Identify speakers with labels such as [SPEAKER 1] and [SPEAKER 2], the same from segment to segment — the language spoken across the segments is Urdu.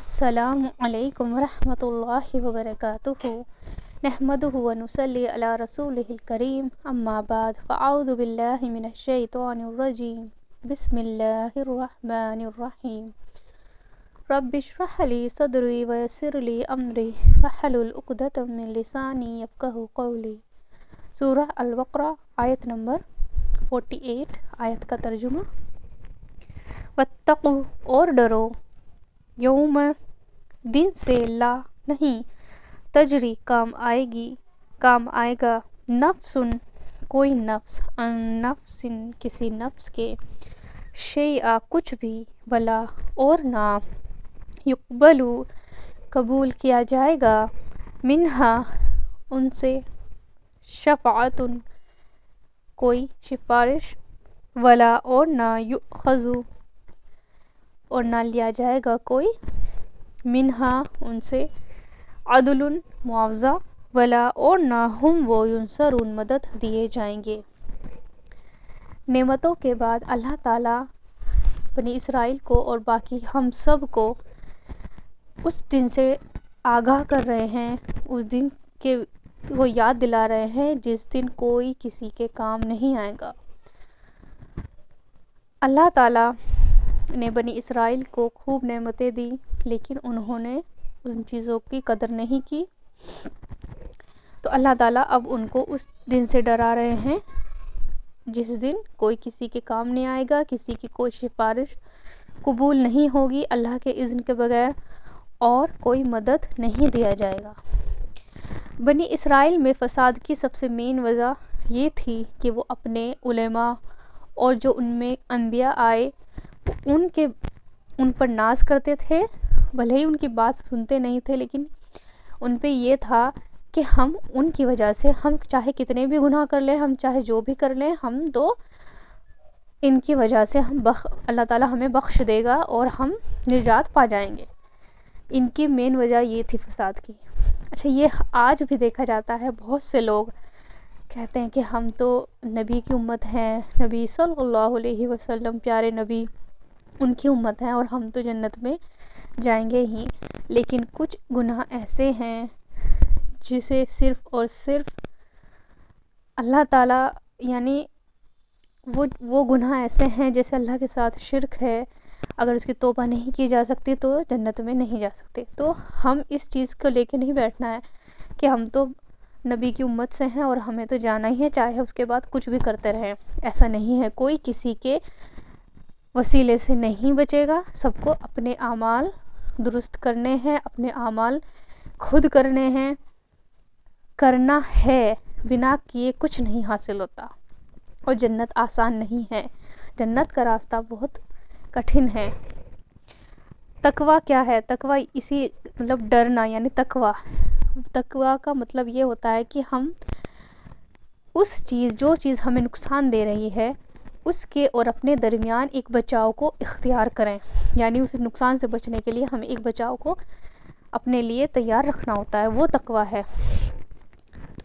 [SPEAKER 1] السلام علیکم ورحمۃ اللہ وبرکاتہ نحمدہ ونصلی علی رسولہ الکریم اما بعد فاعوذ باللہ من الشیطان الرجیم بسم اللہ الرحمن الرحیم رب اشرح لی صدری ویسر لی امری واحلل عقدۃ من لسانی یفقہوا قولی۔ سورہ البقرہ آیت نمبر 48، آیت کا ترجمہ۔ واتقوا، اور ڈرو، یوم، دن سے، لا نہیں، تجری کام آئے گا، نفسن کوئی نفس، ان نفس کسی نفس کے، شیئا کچھ بھی، ولا اور نہ، یقبلو قبول کیا جائے گا، منہا ان سے، شفاعتن کوئی سفارش، ولا اور نہ، یؤخذ اور نہ لیا جائے گا کوئی، منہا ان سے، عدل معاوضہ، ولا اور نہ، ہم وہ ینصرون مدد دیے جائیں گے۔ نعمتوں کے بعد اللہ تعالیٰ بنی اسرائیل کو اور باقی ہم سب کو اس دن سے آگاہ کر رہے ہیں، اس دن کے وہ یاد دلا رہے ہیں جس دن کوئی کسی کے کام نہیں آئے گا۔ اللہ تعالیٰ نے بنی اسرائیل کو خوب نعمتیں دی، لیکن انہوں نے ان چیزوں کی قدر نہیں کی، تو اللہ تعالیٰ اب ان کو اس دن سے ڈرا رہے ہیں جس دن کوئی کسی کے کام نہیں آئے گا، کسی کی کوئی سفارش قبول نہیں ہوگی اللہ کے اذن کے بغیر، اور کوئی مدد نہیں دیا جائے گا۔ بنی اسرائیل میں فساد کی سب سے مین وجہ یہ تھی کہ وہ اپنے علماء اور جو ان میں انبیاء آئے ان پر ناز کرتے تھے، بھلے ہی ان کی بات سنتے نہیں تھے، لیکن ان پہ یہ تھا کہ ہم ان کی وجہ سے، ہم چاہے کتنے بھی گناہ کر لیں، ہم چاہے جو بھی کر لیں، ہم تو ان کی وجہ سے اللہ تعالیٰ ہمیں بخش دے گا اور ہم نجات پا جائیں گے۔ ان کی مین وجہ یہ تھی فساد کی۔ اچھا، یہ آج بھی دیکھا جاتا ہے، بہت سے لوگ کہتے ہیں کہ ہم تو نبی کی امت ہیں، نبی صلی اللہ علیہ وسلم پیارے نبی ان کی امت ہیں اور ہم تو جنت میں جائیں گے ہی، لیکن کچھ گناہ ایسے ہیں جسے صرف اور صرف اللہ تعالیٰ، یعنی وہ گناہ ایسے ہیں جیسے اللہ کے ساتھ شرک ہے، اگر اس کی توبہ نہیں کی جا سکتی تو جنت میں نہیں جا سکتے۔ تو ہم اس چیز کو لے کے نہیں بیٹھنا ہے کہ ہم تو نبی کی امت سے ہیں اور ہمیں تو جانا ہی ہے، چاہے اس کے بعد کچھ بھی کرتے رہیں۔ ایسا نہیں ہے، کوئی کسی کے وسیلے سے نہیں بچے گا، سب کو اپنے اعمال درست کرنے ہیں، اپنے اعمال خود کرنے ہیں، کرنا ہے، بنا کیے کچھ نہیں حاصل ہوتا، اور جنت آسان نہیں ہے، جنت کا راستہ بہت کٹھن ہے۔ تقویٰ کیا ہے؟ تقویٰ اسی ڈرنا، یعنی تقویٰ کا مطلب یہ ہوتا ہے کہ ہم جو چیز ہمیں نقصان دے رہی ہے اس کے اور اپنے درمیان ایک بچاؤ کو اختیار کریں، یعنی اس نقصان سے بچنے کے لیے ہمیں ایک بچاؤ کو اپنے لیے تیار رکھنا ہوتا ہے، وہ تقویٰ ہے۔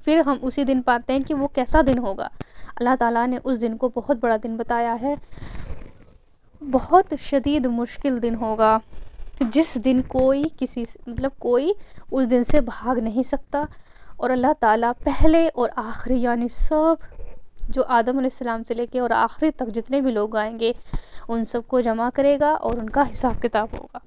[SPEAKER 1] پھر ہم اسی دن پاتے ہیں کہ وہ کیسا دن ہوگا۔ اللہ تعالیٰ نے اس دن کو بہت بڑا دن بتایا ہے، بہت شدید مشکل دن ہوگا، جس دن کوئی کوئی اس دن سے بھاگ نہیں سکتا، اور اللہ تعالیٰ پہلے اور آخری، یعنی سب جو آدم علیہ السلام سے لے کے اور آخری تک جتنے بھی لوگ آئیں گے ان سب کو جمع کرے گا اور ان کا حساب کتاب ہوگا،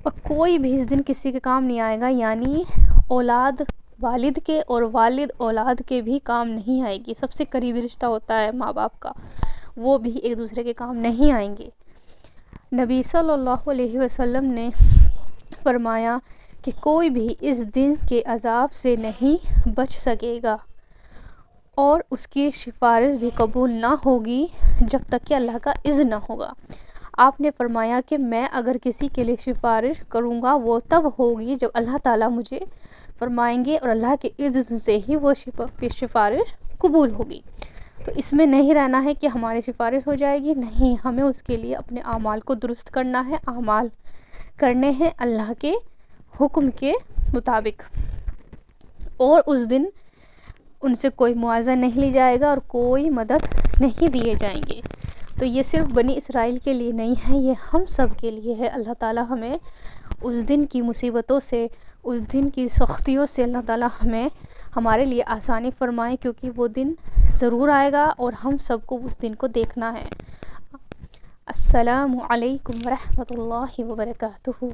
[SPEAKER 1] اور کوئی بھی اس دن کسی کے کام نہیں آئے گا، یعنی اولاد والد کے اور والد اولاد کے بھی کام نہیں آئے گی۔ سب سے قریبی رشتہ ہوتا ہے ماں باپ کا، وہ بھی ایک دوسرے کے کام نہیں آئیں گے۔ نبی صلی اللہ علیہ وسلم نے فرمایا کہ کوئی بھی اس دن کے عذاب سے نہیں بچ سکے گا، اور اس کی سفارش بھی قبول نہ ہوگی جب تک کہ اللہ کا اذن نہ ہوگا۔ آپ نے فرمایا کہ میں اگر کسی کے لیے سفارش کروں گا وہ تب ہوگی جب اللہ تعالیٰ مجھے فرمائیں گے اور اللہ کے اذن سے ہی وہ سفارش قبول ہوگی۔ تو اس میں نہیں رہنا ہے کہ ہماری سفارش ہو جائے گی، نہیں، ہمیں اس کے لیے اپنے اعمال کو درست کرنا ہے، اعمال کرنے ہیں اللہ کے حکم کے مطابق، اور اس دن ان سے کوئی معاوضہ نہیں لی جائے گا اور کوئی مدد نہیں دیے جائیں گے۔ تو یہ صرف بنی اسرائیل کے لیے نہیں ہے، یہ ہم سب کے لیے ہے۔ اللہ تعالیٰ ہمیں اس دن کی مصیبتوں سے، اس دن کی سختیوں سے اللہ تعالیٰ ہمیں ہمارے لیے آسانی فرمائے، کیونکہ وہ دن ضرور آئے گا اور ہم سب کو اس دن کو دیکھنا ہے۔ السلام علیکم ورحمۃ اللہ وبرکاتہ۔